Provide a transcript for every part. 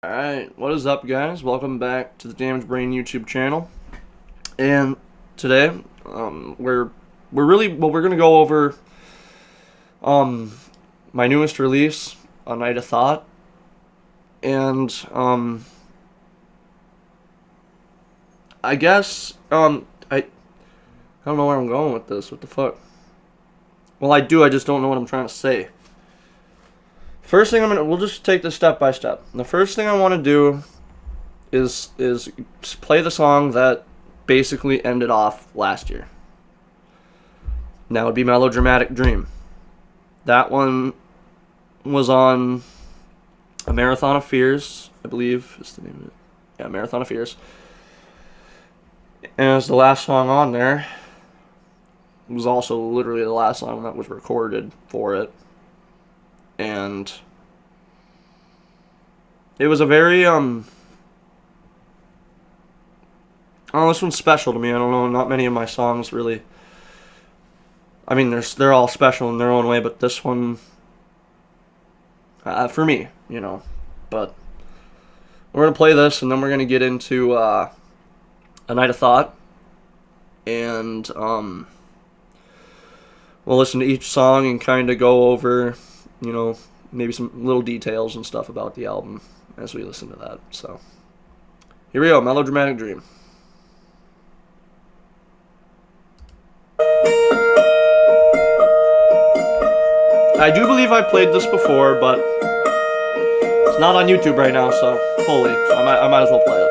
Alright, what is up, guys? Welcome back to the Damaged Brain YouTube channel. And today, we're gonna go over my newest release, A Night of Thought. And I guess I don't know where I'm going with this. What the fuck? Well, I do, I just don't know what I'm trying to say. First thing we'll just take this step by step. The first thing I want to do is play the song that basically ended off last year. And that would be Melodramatic Dream. That one was on A Marathon of Fears, I believe is the name of it. Yeah, Marathon of Fears. And it's the last song on there. It was also literally the last song that was recorded for it. And it was a very oh, this one's special to me. I don't know, not many of my songs really, I mean, they're all special in their own way, but this one, for me, but we're gonna play this, and then we're gonna get into A Night of Thought, and we'll listen to each song and kind of go over, maybe some little details and stuff about the album as we listen to that. So, here we go, Melodramatic Dream. I do believe I played this before, but it's not on YouTube right now, so fully, so I might as well play it,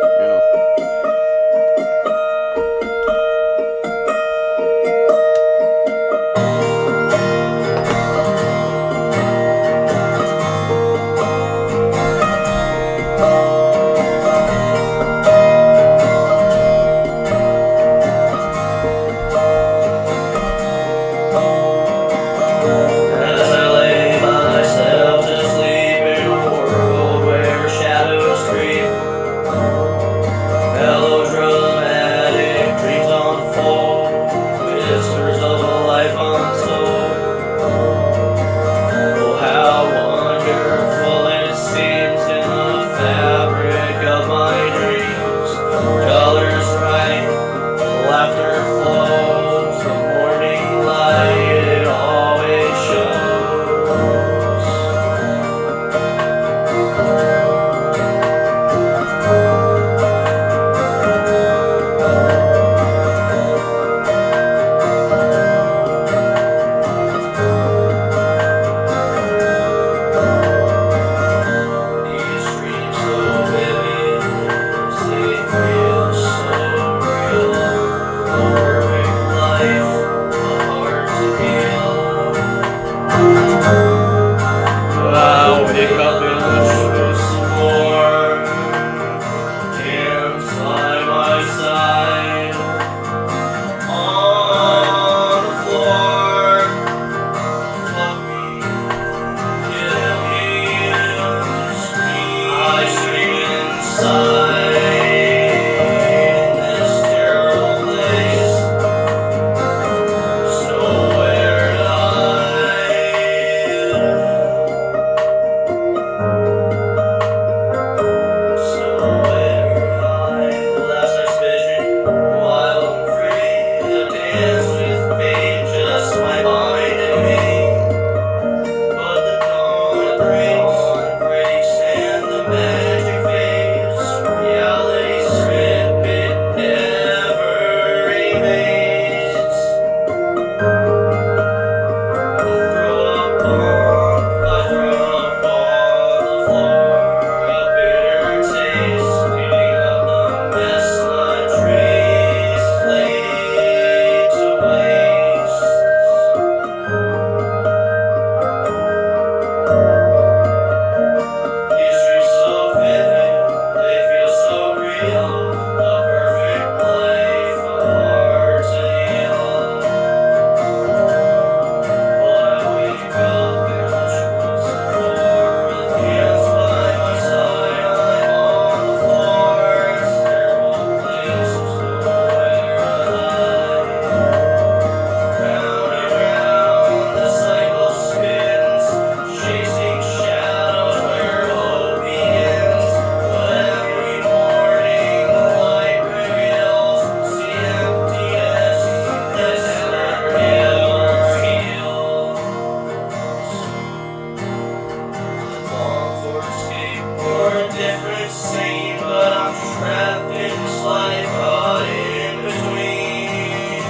different scene, but I'm trapped in this life caught in between.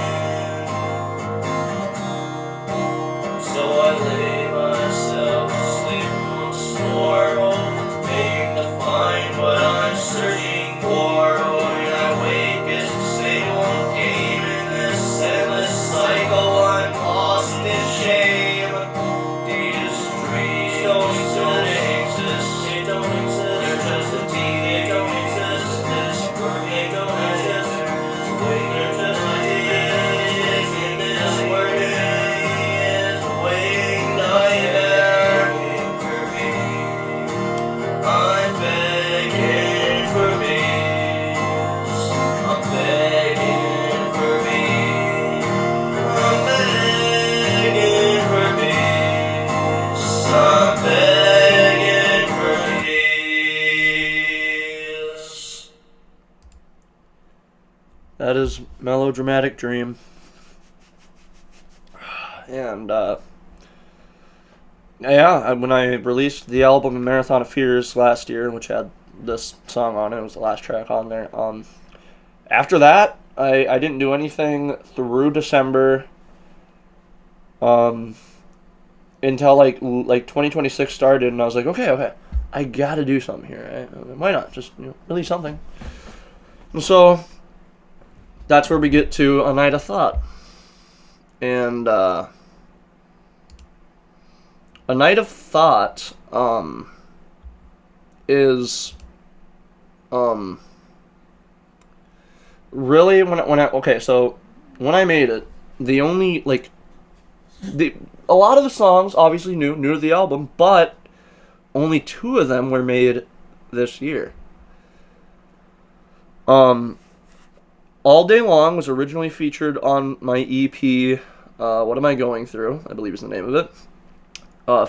So I lay myself to sleep once more, hoping to find what I'm searching for. When I wake, it's the same old game in this endless cycle. I'm lost in shame. These dreams don't exist. They don't exist. They're just a TV. They don't exist. This world, they don't exist. They're just ideas in this world. I'm begging for peace. I'm begging for peace. I'm begging for peace. I'm begging for peace. That is Melodramatic Dream. And, yeah, when I released the album Marathon of Fears last year, which had this song on it, it was the last track on there. After that, I didn't do anything through December, until like 2026 started, and I was like, okay, I gotta do something here. Right? Why not just release something? And so that's where we get to A Night of Thought, and A Night of Thought is really when I made it, the only a lot of the songs obviously new to the album, but only 2 of them were made this year. All Day Long was originally featured on my EP, What Am I Going Through, I believe is the name of it.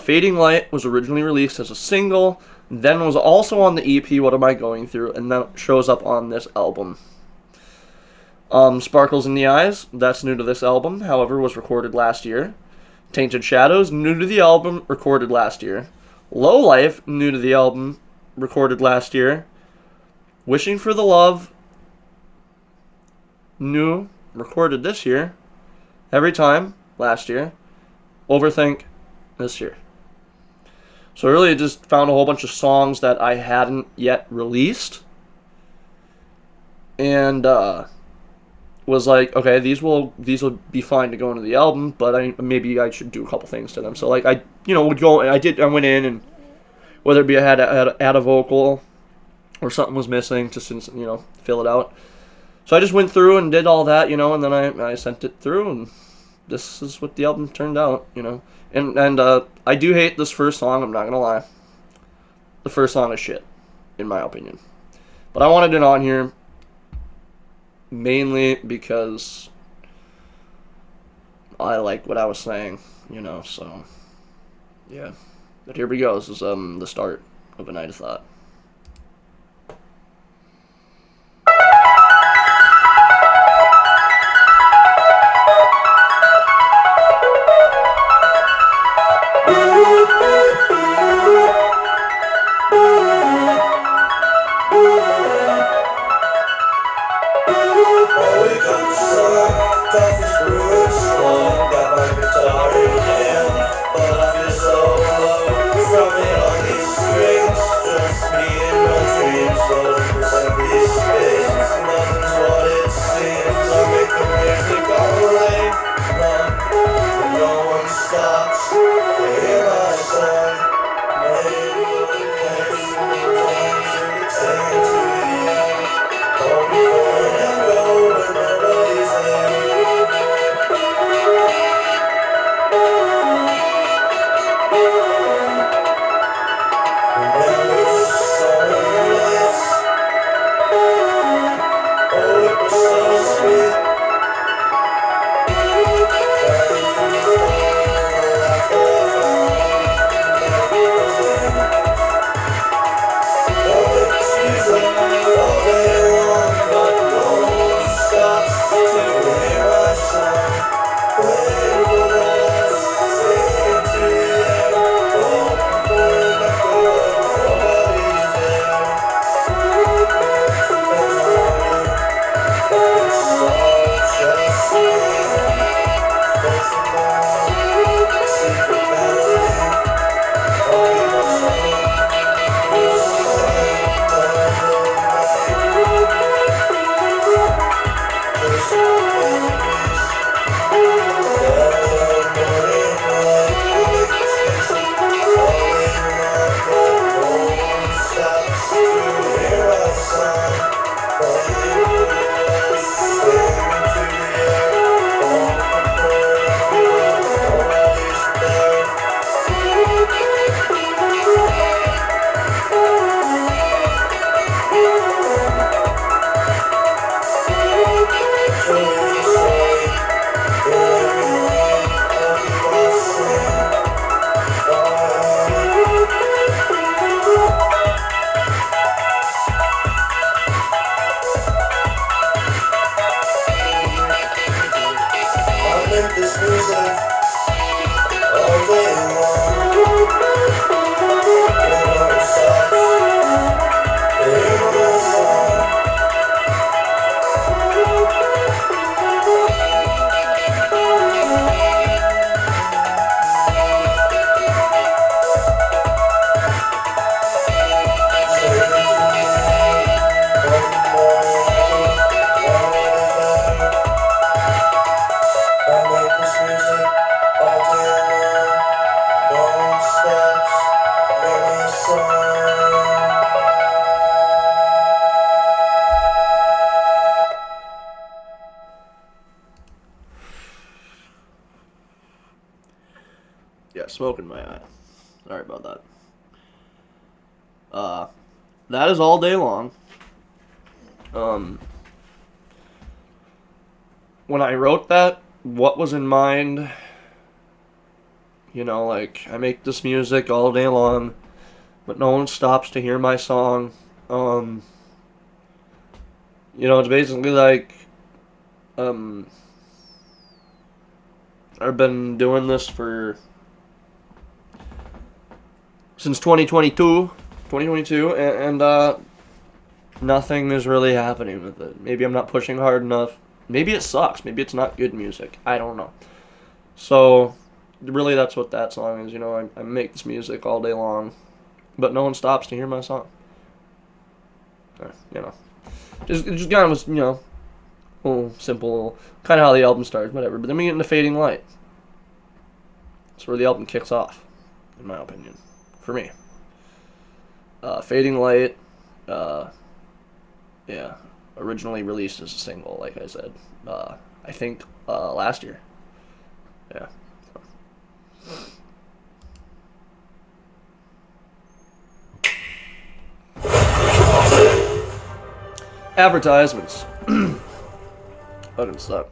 Fading Light was originally released as a single, then was also on the EP, What Am I Going Through, and then shows up on this album. Sparkles in the Eyes, that's new to this album, however, was recorded last year. Tainted Shadows, new to the album, recorded last year. Low Life, new to the album, recorded last year. Wishing for the Love, new, recorded this year. Every Time, last year. Overthink, this year. So I really just found a whole bunch of songs that I hadn't yet released, and was like, okay, these will be fine to go into the album, but maybe I should do a couple things to them. So like I would go, I went in, and whether it be I had to add a vocal or something was missing, just fill it out. So I just went through and did all that, and then I sent it through, and this is what the album turned out, And I do hate this first song, I'm not going to lie. The first song is shit, in my opinion. But I wanted it on here mainly because I like what I was saying, so yeah. But here we go, this is the start of A Night of Thought. Coffee screw it slow, got my guitar in hand, but I feel so low, strumming on these strings, just smoke in my eye. Sorry about that. That is all day long. When I wrote that, what was in mind? You know, like, I make this music all day long, but no one stops to hear my song. You know, it's basically like, I've been doing this since 2022, and nothing is really happening with it. Maybe I'm not pushing hard enough. Maybe it sucks. Maybe it's not good music. I don't know. So, really, that's what that song is. You know, I make this music all day long, but no one stops to hear my song. You know, just kind of, you know, little simple, kind of how the album starts, whatever. But then we get into Fading Light. That's where the album kicks off, in my opinion, for me. Fading Light, yeah, originally released as a single, like I said, I think last year. Yeah. Advertisements. Fucking suck.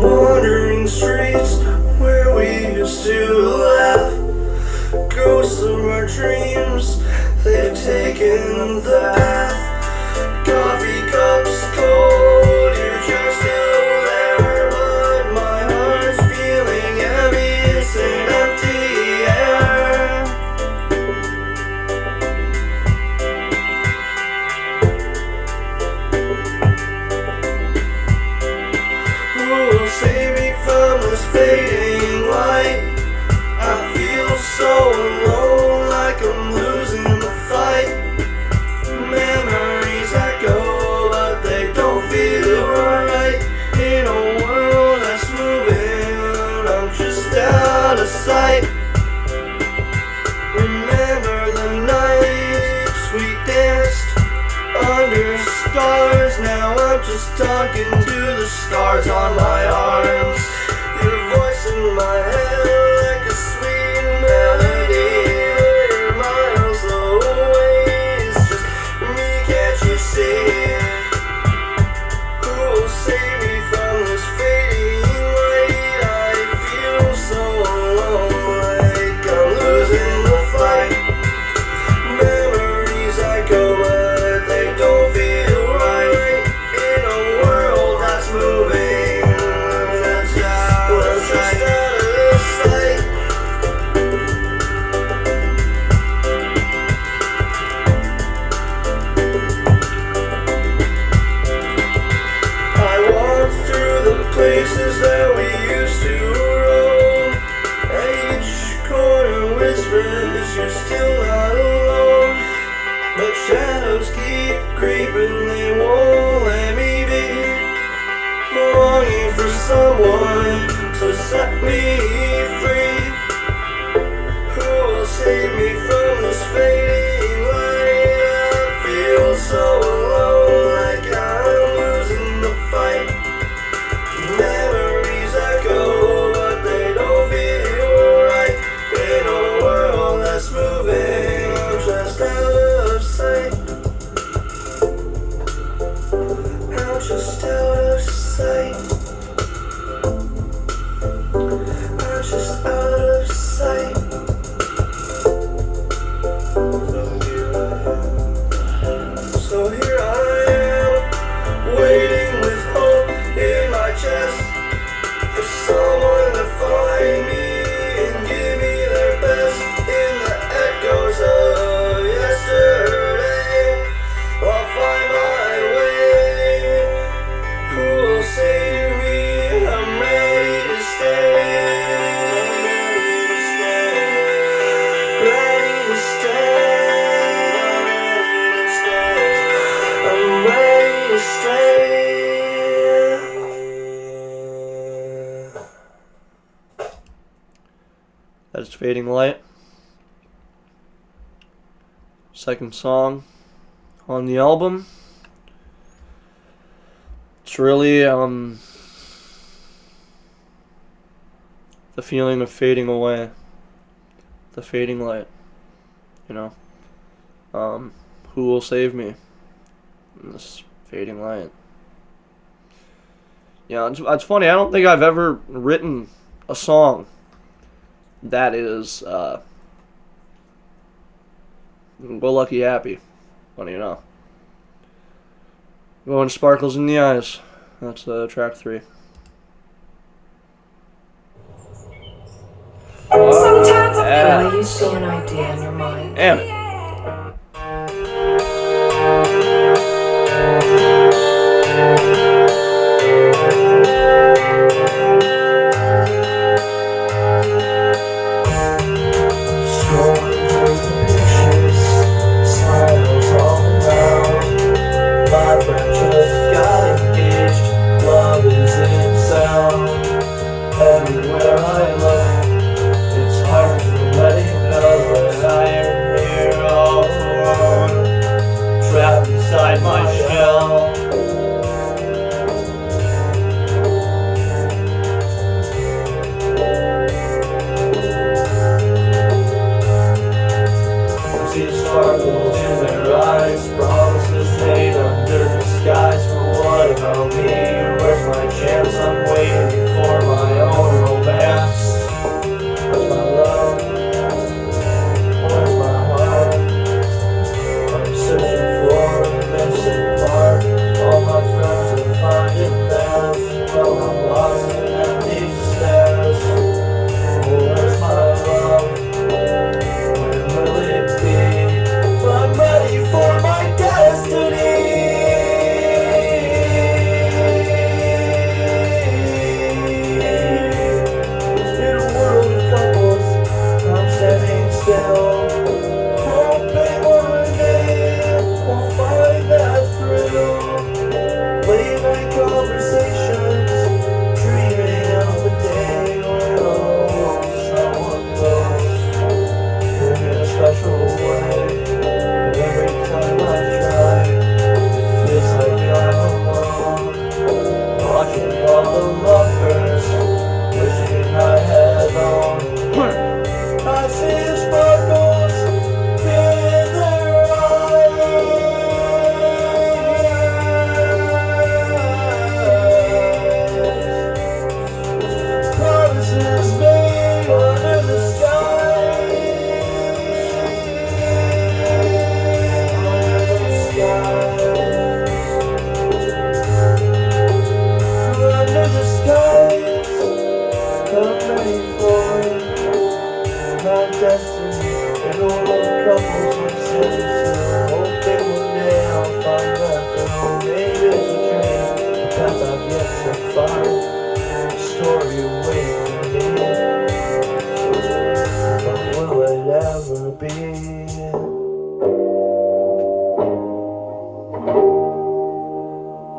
Wandering streets where we used to laugh, ghosts of our dreams, they've taken the path. Coffee cups cold, you're just still there, but my heart's feeling heavy, it's an empty air. Who will save me from this fading light? I feel so alone, like I'm losing the fight. Memories echo, but they don't feel right. In a world that's moving, I'm just out of sight. Remember the nights we danced under stars. Now I'm just talking to the stars on my arms. Your voice in my head like a sweet melody. You're miles away, it's just me, can't you see? Who will save me from this fading light? I feel so alone, like I'm losing the fight. Memories echo, but they don't feel right. In a world that's moving, let's just out of sight. I walk through the places that we used to roam. At each corner whispers, you're still not alone. But shadows keep creeping, they won't let me be. Longing for someone to set me free. Who will save me from this fading light? I feel so alone, like I'm losing the fight. Memories echo, but they don't feel right. In a world that's moving, is Fading Light. Second song on the album. It's really the feeling of fading away. The fading light. You know. Who will save me in this fading light? Yeah, it's funny. I don't think I've ever written a song that is Go Lucky Happy. Funny enough. Going Sparkles in the Eyes. That's track 3. Sometimes I feel you see an idea in your mind. Damn it. Everywhere I look, it's hard to let it go that I am here all alone, trapped inside my shell. I see sparkles in their eyes, promises made under disguise. For what about me? Where's my chance? I'm waiting for my own romance. Where's my love? Where's my heart? I'm searching for a missing part. All my friends are finding theirs, but I'm lost in empty stairs. Oh, where's my love? When will it be? I'm ready for my destiny.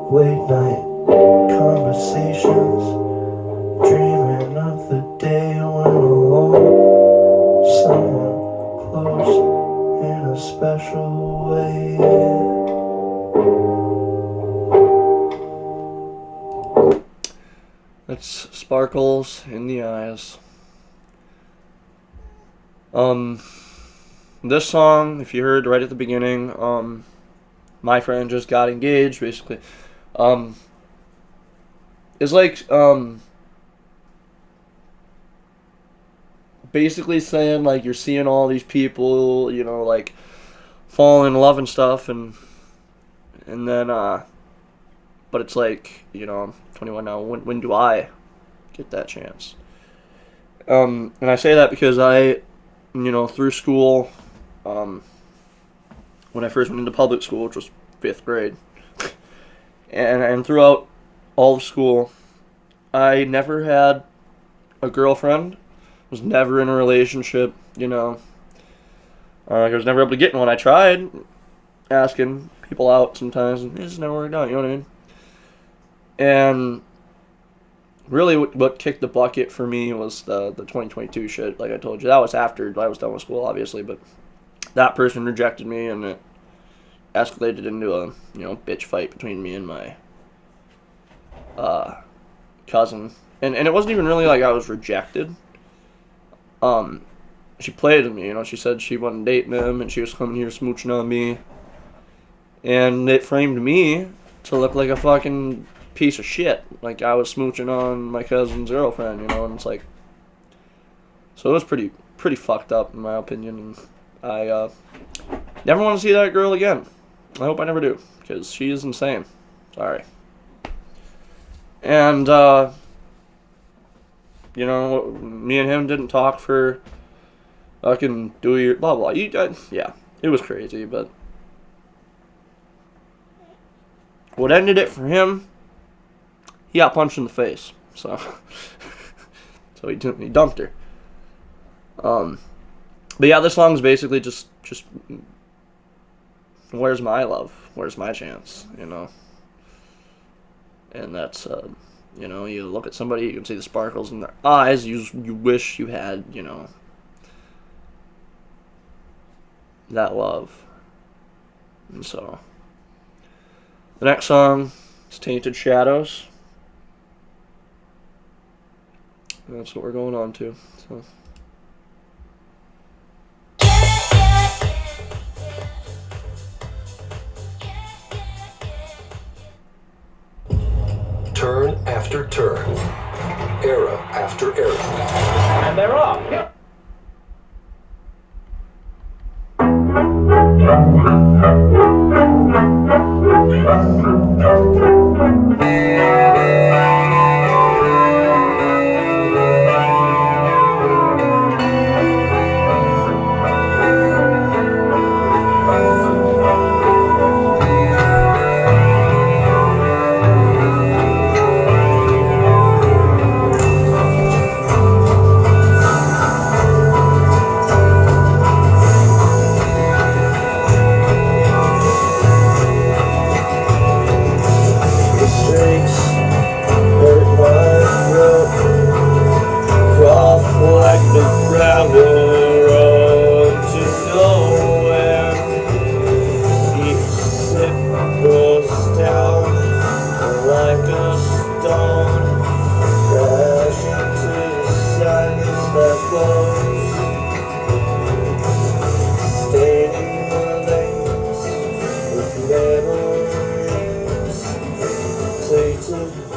Late night conversations, dreaming of the day when alone, someone close in a special way. That's Sparkles in the Eyes. This song, if you heard right at the beginning, my friend just got engaged, basically. Is like basically saying like you're seeing all these people, you know, like falling in love and stuff, and then but it's like, you know, I'm 21 now. When do I get that chance? And I say that because I, you know, through school, when I first went into public school, which was 5th grade, and throughout all of school, I never had a girlfriend. Was never in a relationship, you know. I was never able to get in one. I tried asking people out sometimes, and it just never worked out, you know what I mean? And really what kicked the bucket for me was the 2022 shit. Like I told you, that was after I was done with school, obviously, but that person rejected me, and it escalated into a bitch fight between me and my cousin, and it wasn't even really like I was rejected. She played with me, she said she wasn't dating him, and she was coming here smooching on me, and it framed me to look like a fucking piece of shit, like I was smooching on my cousin's girlfriend, and it's like, so it was pretty fucked up in my opinion, and I never want to see that girl again. I hope I never do, because she is insane. Sorry. And me and him didn't talk for fucking 2 years, blah blah. Yeah, it was crazy, but what ended it for him, he got punched in the face, so he dumped her. But yeah, this song's basically just where's my love? Where's my chance? And that's you look at somebody, you can see the sparkles in their eyes. You wish you had that love. And so the next song is Tainted Shadows. And that's what we're going on to. So turn after turn, era after era. And they're off.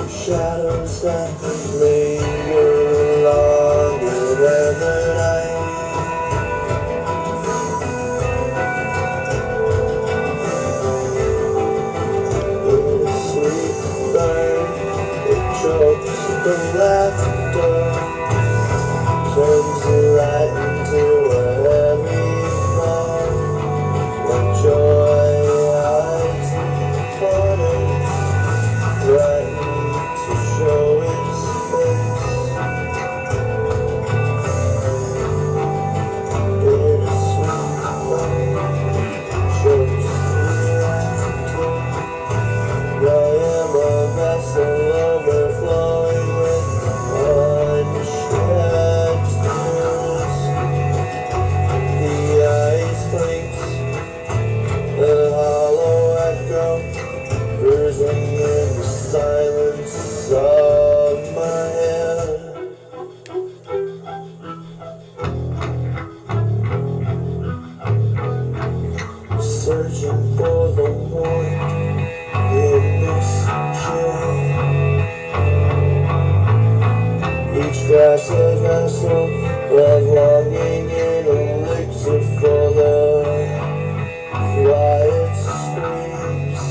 Shadows that linger longer than the night. Bittersweet burn, it chokes the laughter, turns the light into a heavy fall. When joy hides in corners, right to show its face. Bittersweet burn, chokes the laughter. I am a vessel overflowing with unshed tears. The ice clinks, the hollow echo, bruising in the silence of my head. Searching for the warmth in this chill. Each glass a vessel of longing in elixir for the quiet screams.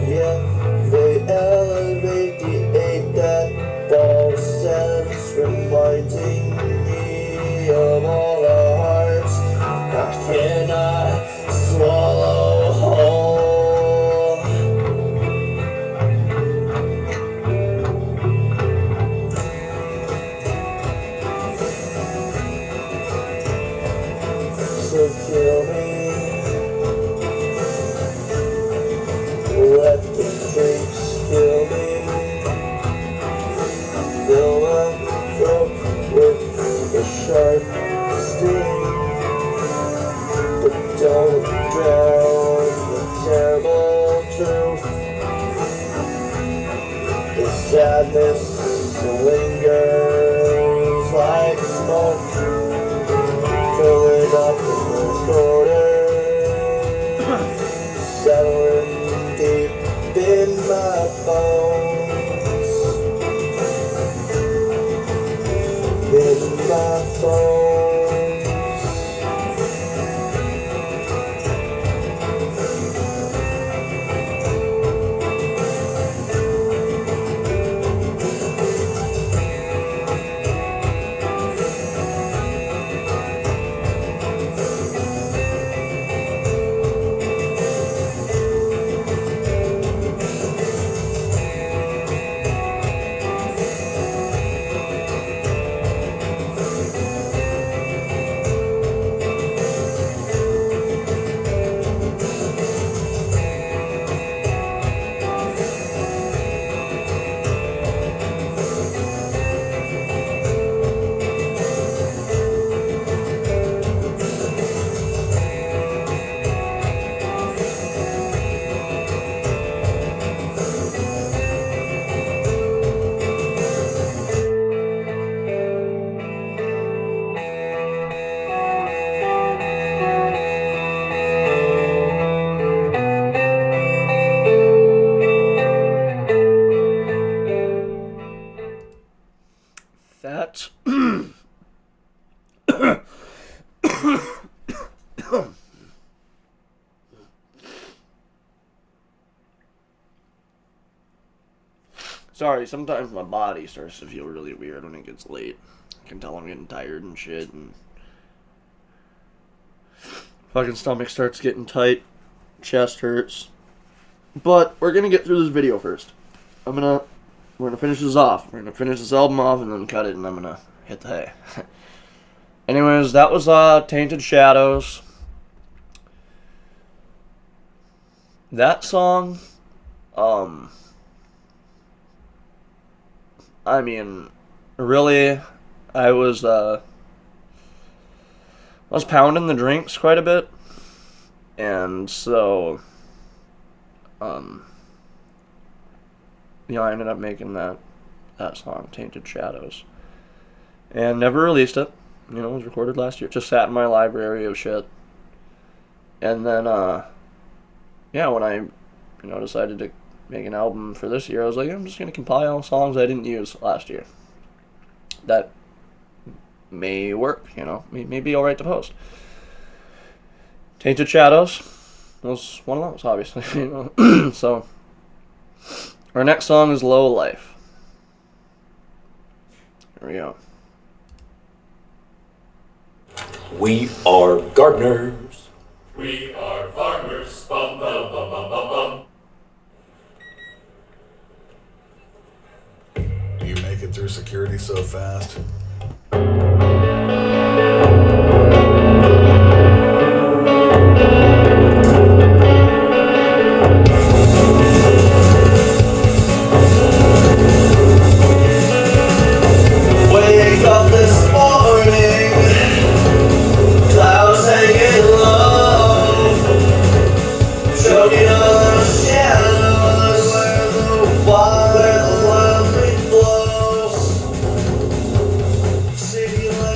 Yet they elevate the ache that falls sense, reminding me of all the hearts I cannot swallow whole. So kill me still lingers like smoke, filling up the first quarter, settling deep in my bones, in my bones. That sorry, sometimes my body starts to feel really weird when it gets late. I can tell I'm getting tired and shit, and fucking stomach starts getting tight, chest hurts. But we're gonna get through this video first. We're gonna finish this off. We're gonna finish this album off and then cut it, and I'm gonna hit the hay. Anyways, that was Tainted Shadows. That song, I mean, really, I was pounding the drinks quite a bit, and so, I ended up making that song, Tainted Shadows, and never released it. It was recorded last year. Just sat in my library of shit, and then, when I, decided to make an album for this year, I was like, I'm just gonna compile songs I didn't use last year. That may work, may be alright to post. Tainted Shadows was one of those, obviously, So, our next song is Low Life. Here we go. We are gardeners. We are farmers. Bum, bum, bum, bum, bum, bum. You make it through security so fast. Wake up this morning, clouds hanging low, choking on the shadows where the wild wind blows. City lights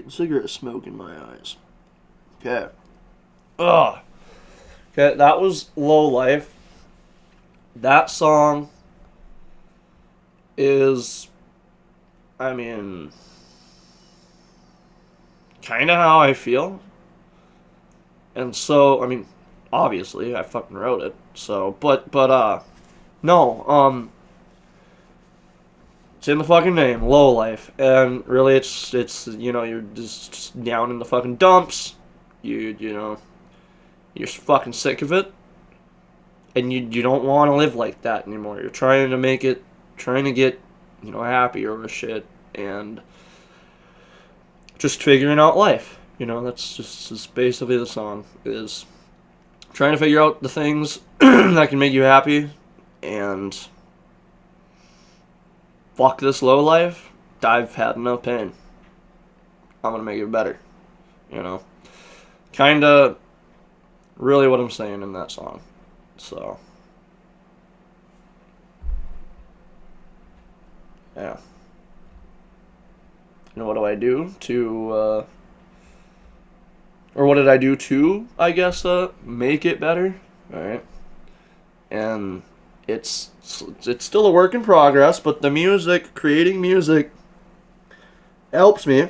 cigarette smoke in my eyes. Okay. Ugh. Okay, that was Low Life. That song is, I mean, kind of how I feel. And so, I mean, obviously, I fucking wrote it. So, no, it's in the fucking name, Low Life. And really, it's you know, you're just down in the fucking dumps. You know, you're fucking sick of it. And you don't want to live like that anymore. You're trying to get, you know, happier with shit. And just figuring out life. You know, that's basically the song, is trying to figure out the things that can make you happy, and fuck this low life. I've had enough pain. I'm gonna make it better. You know? Kinda really what I'm saying in that song. So, yeah. And what do I do to, or what did I do to, I guess, make it better? Alright. And it's still a work in progress, but the music, creating music, helps me.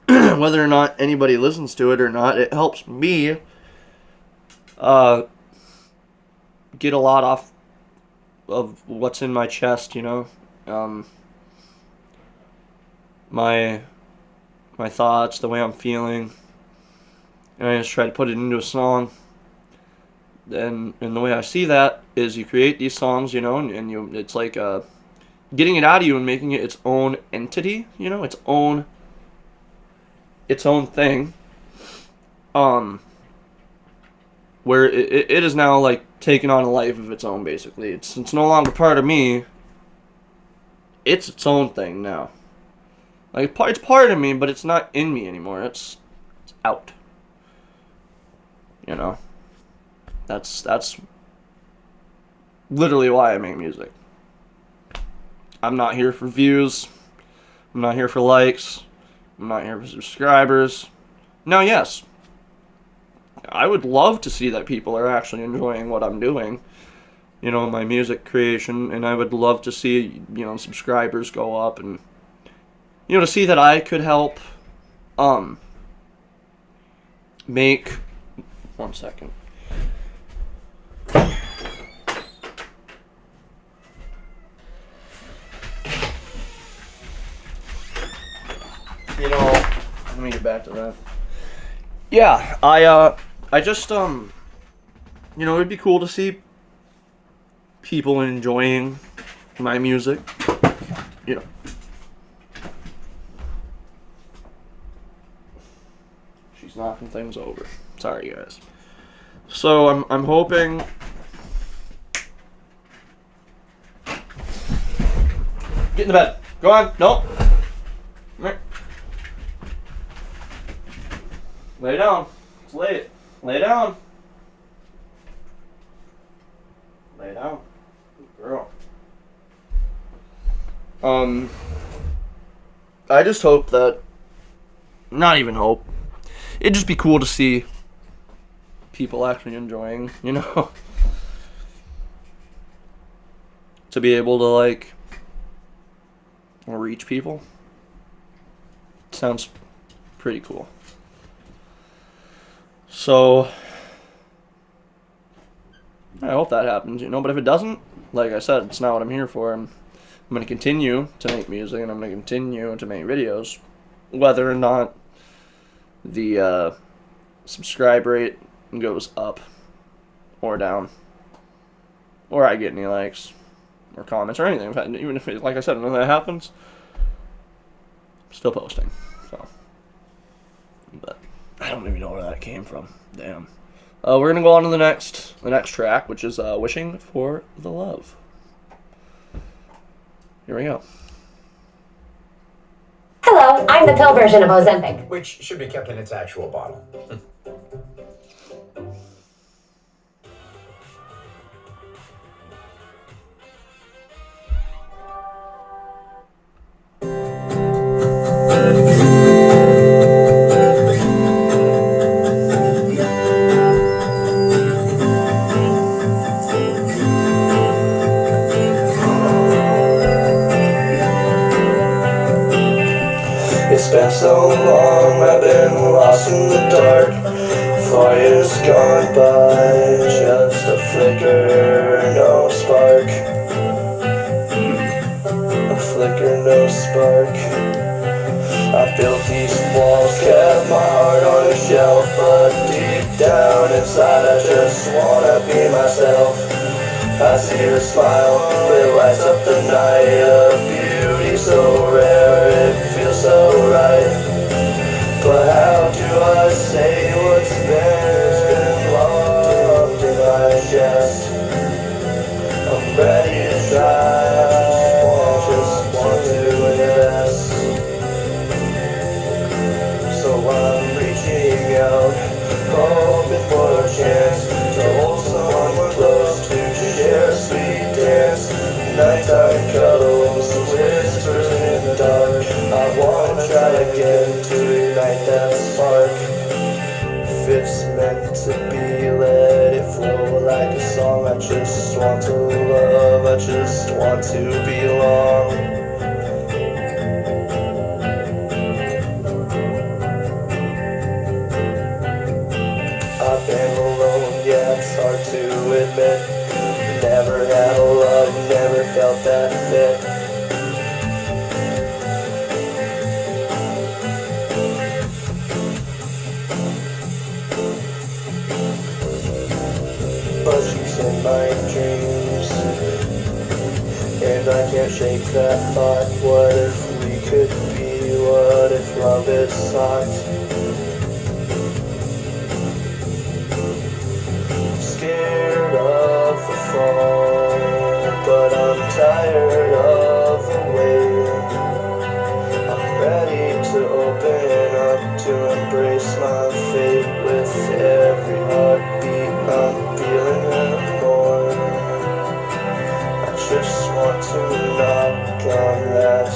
Whether or not anybody listens to it or not, it helps me get a lot off of what's in my chest, you know? My thoughts, the way I'm feeling, and I just try to put it into a song. And the way I see that is you create these songs, you know, and you, it's like getting it out of you and making it its own entity, you know, its own thing. Where it is now like taking on a life of its own, basically. It's no longer part of me. It's its own thing now. Like, it's part of me, but it's not in me anymore. It's out. You know? That's literally why I make music. I'm not here for views. I'm not here for likes. I'm not here for subscribers. Now, yes, I would love to see that people are actually enjoying what I'm doing, you know, my music creation, and I would love to see, you know, subscribers go up, and, you know, to see that I could help, make, one second. You know, let me get back to that. Yeah, I just, you know, it'd be cool to see people enjoying my music, you know. She's knocking things over. Sorry, guys. So, I'm hoping... Get in the bed. Go on. No. Come here. Lay down. It's late. Lay down. Lay down. Good girl. I just hope that... Not even hope. It'd just be cool to see people actually enjoying, you know? To be able to, like, reach people. Sounds pretty cool. So, I hope that happens, you know, but if it doesn't, like I said, it's not what I'm here for. I'm going to continue to make music, and I'm going to continue to make videos, whether or not the subscribe rate goes up or down, or I get any likes or comments or anything. Even if, like I said, none of that happens, I'm still posting, so, but I don't even know where that came from. Damn. We're gonna go on to the next track, which is "Wishing for the Love." Here we go. Hello, I'm the pill version of Ozempic. Which should be kept in its actual bottle. flicker, no spark. A flicker, no spark. I built these walls, kept my heart on a shelf, but deep down inside I just wanna be myself. I see her smile, it lights up the night, a beauty so rare, it feels so right. But how do I say what's there? It's been locked in my chest. I'm ready to try, I just want to invest. So I'm reaching out, hoping for a chance to hold someone close, to share a sweet dance. Nighttime cuddles, whispers in the dark. I wanna try again to ignite that spark. If it's meant to be, let it flow like a song. I just want to love, I just want to belong. I've been alone, yeah, it's hard to admit. Never had a love, never felt that fit. But she's in my dreams, and I can't shake that thought. What if we could be? What if love is hot? Scared of the fall, but I'm tired of the wait. I'm ready to open up, to embrace my fate. With every heartbeat I'm feeling it more. I just want to knock on that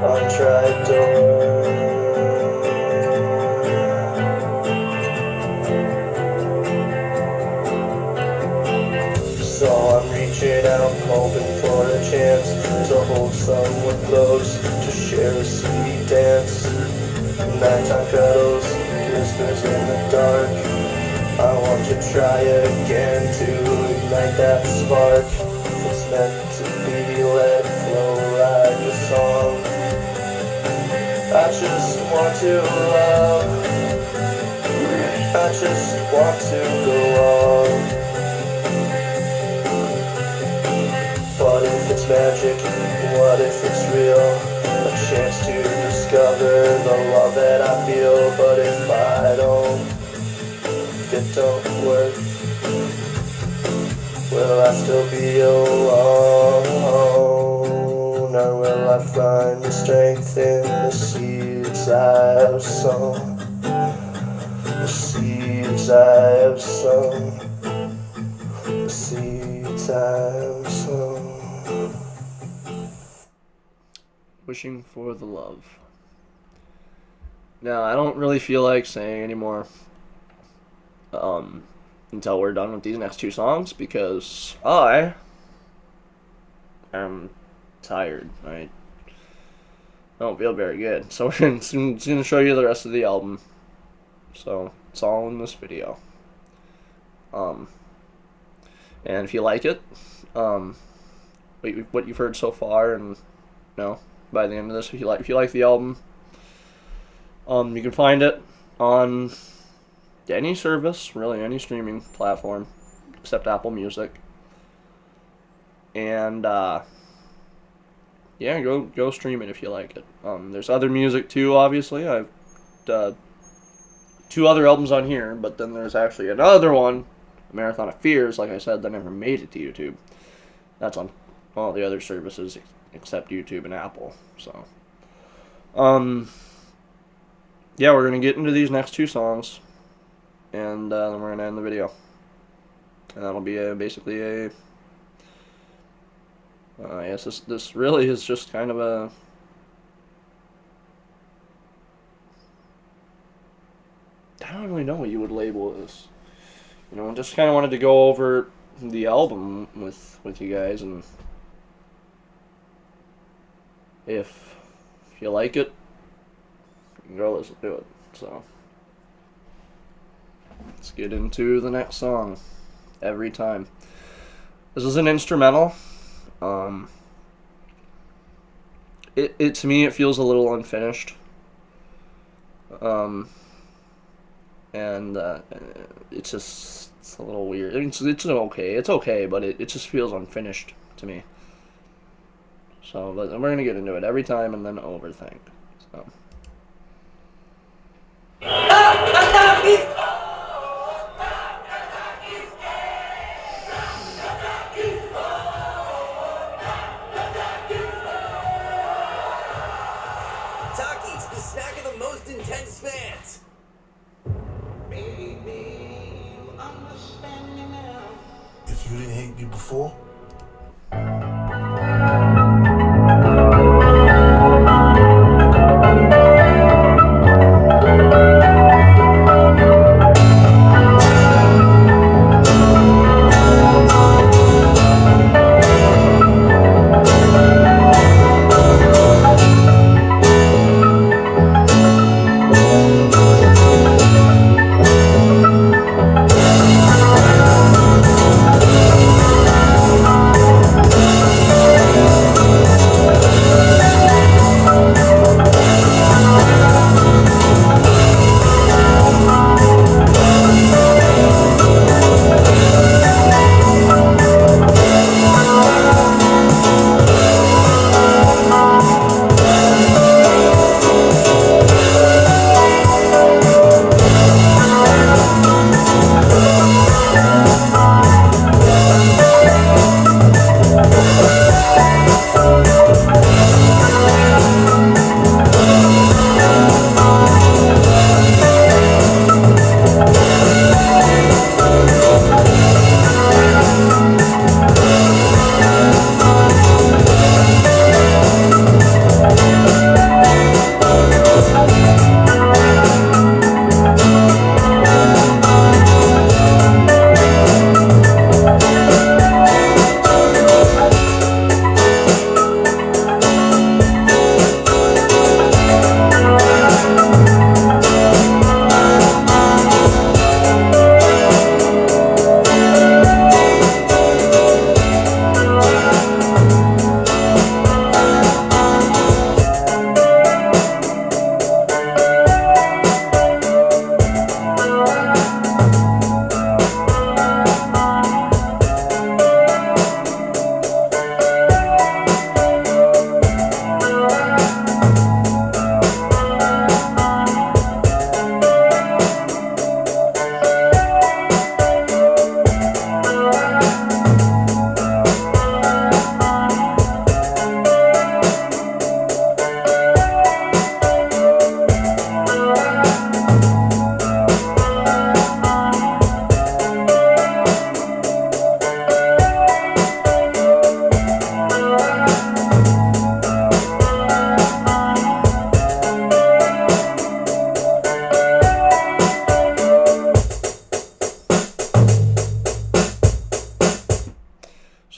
untried door. So I'm reaching out, hoping for a chance to hold someone close, to share a sweet dance. Nighttime cuddles, whispers in the dark. I want to try again to ignite that spark. If it's meant to be, let it flow like a song. I just want to love, I just want to go on. What if it's magic? What if it's real? A chance to discover the love that I feel. But if I don't, if it don't work, will I still be alone? Or will I find the strength in the seeds I have sown? The seeds I have sown. The seeds I have sown. Wishing for the love. Now, I don't really feel like saying anymore until we're done with these next two songs, because I am tired. I don't feel very good. So we're going to show you the rest of the album. So it's all in this video. And if you like it, what you've heard so far, and by the end of this, if you like the album, you can find it on any service, really any streaming platform except Apple Music. And yeah, go stream it if you like it. There's other music too, obviously. I've two other albums on here, but then there's actually another one, Marathon of Fears, like I said, that never made it to YouTube. That's on all the other services except YouTube and Apple. So yeah, we're gonna get into these next two songs, and then we're gonna end the video, and that'll be basically a yes, this really is just kind of a I don't really know what you would label this. Just kind of wanted to go over the album with you guys, and if you like it, you can go listen to it. So let's get into the next song. every time. This is an instrumental. It to me, it feels a little unfinished. And it's just, it's a little weird. I mean, it's okay. It's okay, but it just feels unfinished to me. So, but we're gonna get into it every time and then overthink. So. Takis, the snack of the most intense fans. If you didn't hate me before,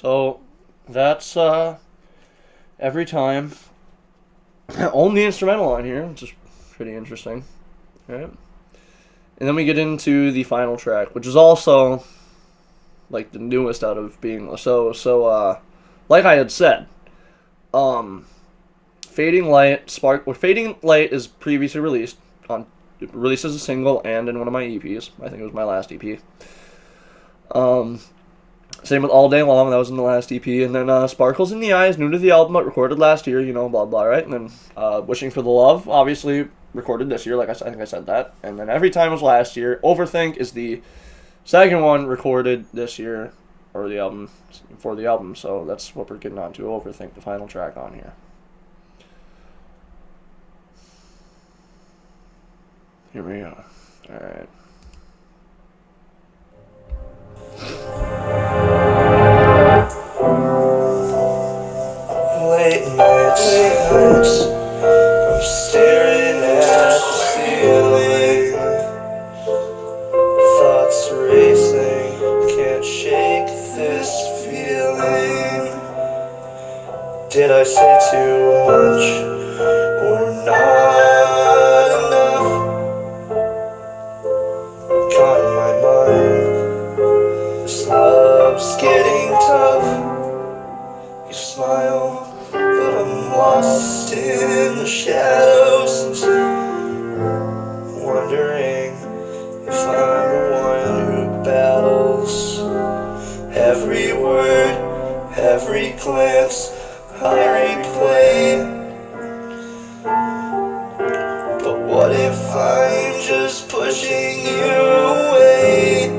So that's every time. Only instrumental on here, which is pretty interesting. Right? And then we get into the final track, which is also like the newest out of being so like I had said, Fading Light Fading Light is previously released as a single and in one of my EPs. I think it was my last EP. Same with All Day Long, that was in the last EP, and then Sparkles in the Eyes, new to the album, but recorded last year, blah blah, right? And then Wishing for the Love, obviously recorded this year, I think I said that. And then Every Time was last year. Overthink is the second one recorded this year, for the album, so that's what we're getting on to, Overthink, the final track on here. Here we go. Alright. Late nights, I'm staring at the ceiling. Thoughts racing, can't shake this feeling. Did I say too much or not enough? Caught in my mind, this love's getting tough. You smile, but I'm lost in the shadows, wondering if I'm the one who battles every word, every glance I replay. But what if I'm just pushing you away?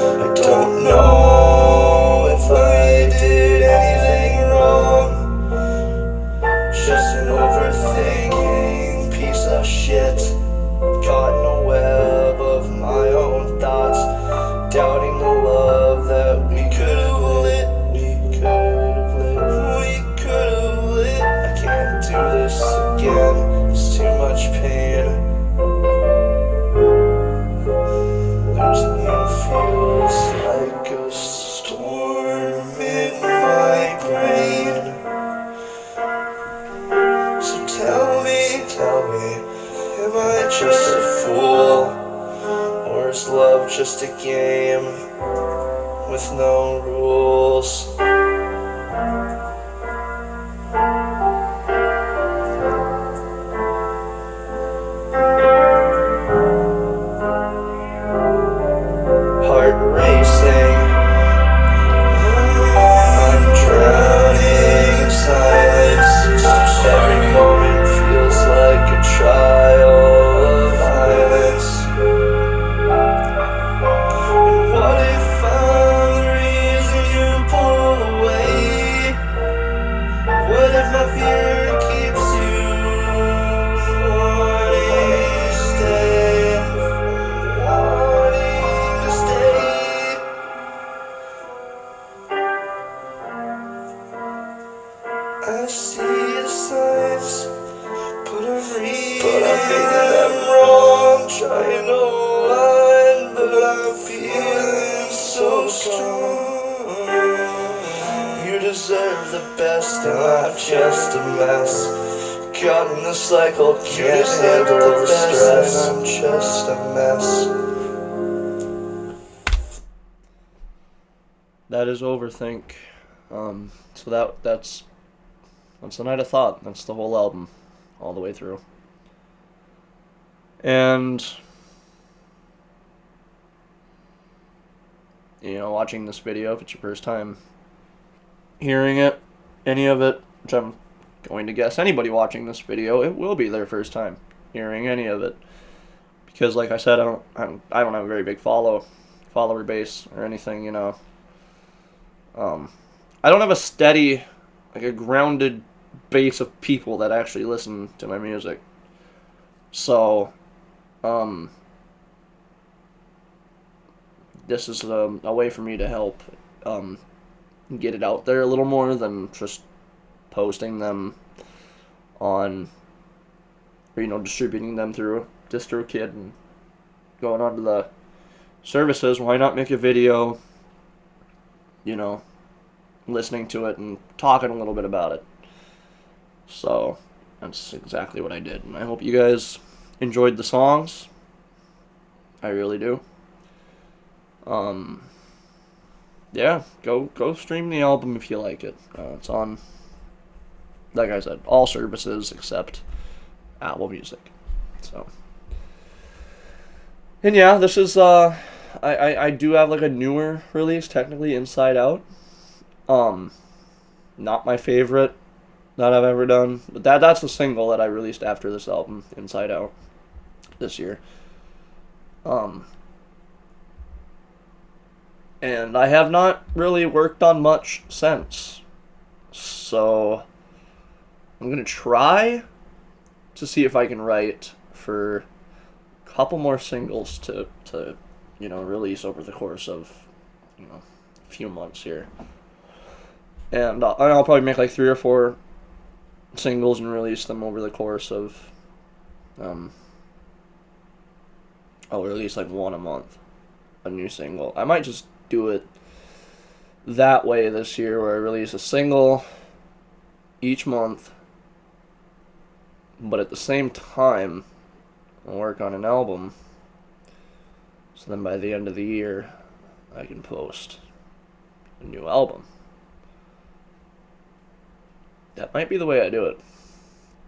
I don't know if I did anything wrong. Just an overthinking piece of shit. Caught in a web of my own thoughts, doubting the love that we could have lit. We could have lit. We could have lit. I can't do this again. It's too much pain. Losing you feels like a storm in my brain. So tell me, am I just a fool? Or is love just a game with no rules? Heart racing, I'm drowning in silence. Every moment feels like a trial of violence. And what if I'm the reason you pull away? What if my fear keeps you wanting to stay? Wanting to stay. I see the signs, but I'm reading them wrong. Trying to line, but I'm feeling so strong. You deserve the best, and I'm just a mess. Caught in the cycle, can't handle the stress. I'm just a mess. That is Overthink. So that's the Night of Thought. That's the whole album, all the way through. And watching this video, if it's your first time hearing it, any of it, which I'm going to guess anybody watching this video, it will be their first time hearing any of it, because like I said, I don't have a very big follower base or anything, I don't have a steady, like a grounded base of people that actually listen to my music. So, this is a way for me to help get it out there a little more than just posting them on, or distributing them through DistroKid and going onto the services. Why not make a video, listening to it and talking a little bit about it? So that's exactly what I did, and I hope you guys enjoyed the songs. I really do. Yeah, go stream the album if you like it. It's on, like I said, all services except Apple Music. So, and yeah, this is I do have like a newer release, technically, Inside Out. Not my favorite that I've ever done, but that's a single that I released after this album, Inside Out, this year. And I have not really worked on much since, so I'm gonna try to see if I can write for a couple more singles to release over the course of a few months here. And I'll probably make like 3 or 4 singles and release them over the course of, I'll release like 1 a month, a new single. I might just do it that way this year, where I release a single each month, but at the same time, I'll work on an album. So then by the end of the year, I can post a new album. That might be the way I do it.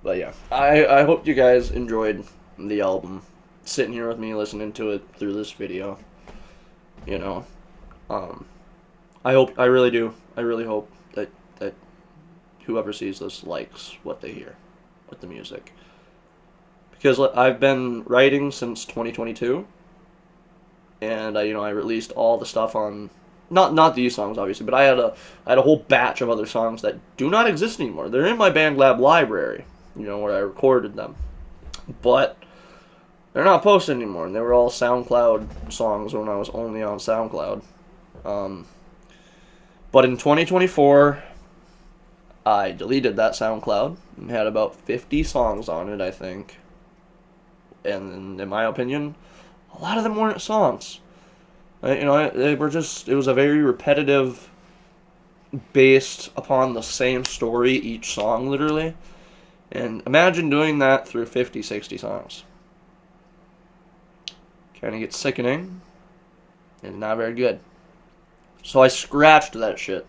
But yeah, I hope you guys enjoyed the album. Sitting here with me listening to it through this video. You know. I really do. I really hope that whoever sees this likes what they hear with the music. Because I've been writing since 2022. And I released all the stuff on not these songs obviously, but I had a whole batch of other songs that do not exist anymore. They're in my BandLab library, where I recorded them. But they're not posted anymore, and they were all SoundCloud songs when I was only on SoundCloud. But in 2024, I deleted that SoundCloud and had about 50 songs on it, I think. And in my opinion, a lot of them weren't songs. They were just, it was a very repetitive, based upon the same story, each song, literally. And imagine doing that through 50, 60 songs. Kind of gets sickening, and not very good. So I scratched that shit.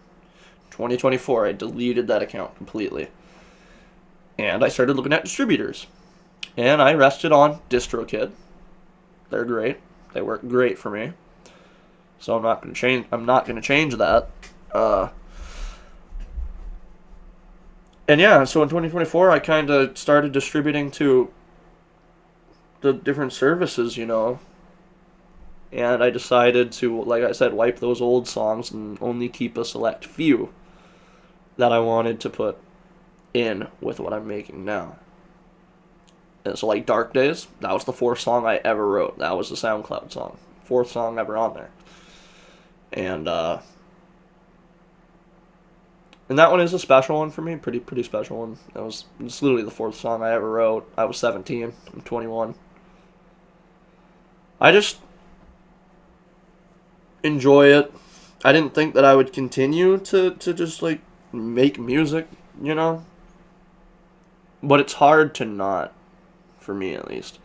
2024, I deleted that account completely. And I started looking at distributors. And I rested on DistroKid. They're great. They work great for me. So I'm not going to change that. And yeah, so in 2024 I kind of started distributing to the different services, And I decided to, like I said, wipe those old songs and only keep a select few that I wanted to put in with what I'm making now. And so like Dark Days, that was the 4th song I ever wrote. That was the SoundCloud song. 4th song ever on there. And that one is a special one for me, pretty special one. It's literally the 4th song I ever wrote. I was 17, I'm 21. I just enjoy it. I didn't think that I would continue to just like make music, But it's hard to not, for me at least,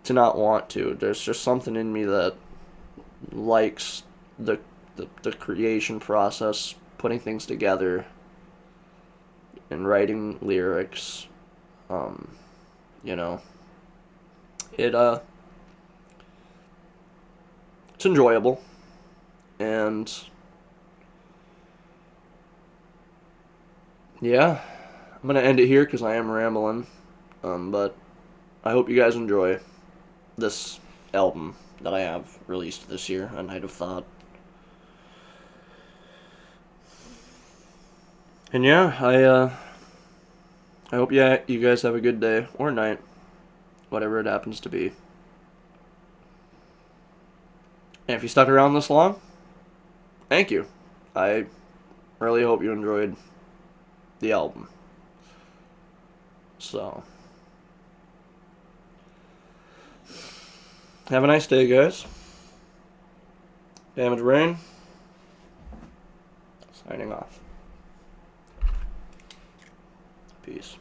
to not want to. There's just something in me that likes the creation process, putting things together, and writing lyrics. It's enjoyable, and yeah, I'm gonna end it here because I am rambling. But I hope you guys enjoy this album that I have released this year, A Night of Thought. And yeah, I hope you guys have a good day or night, whatever it happens to be. And if you stuck around this long, thank you. I really hope you enjoyed the album. So, have a nice day, guys. Damage Rain, signing off. Peace.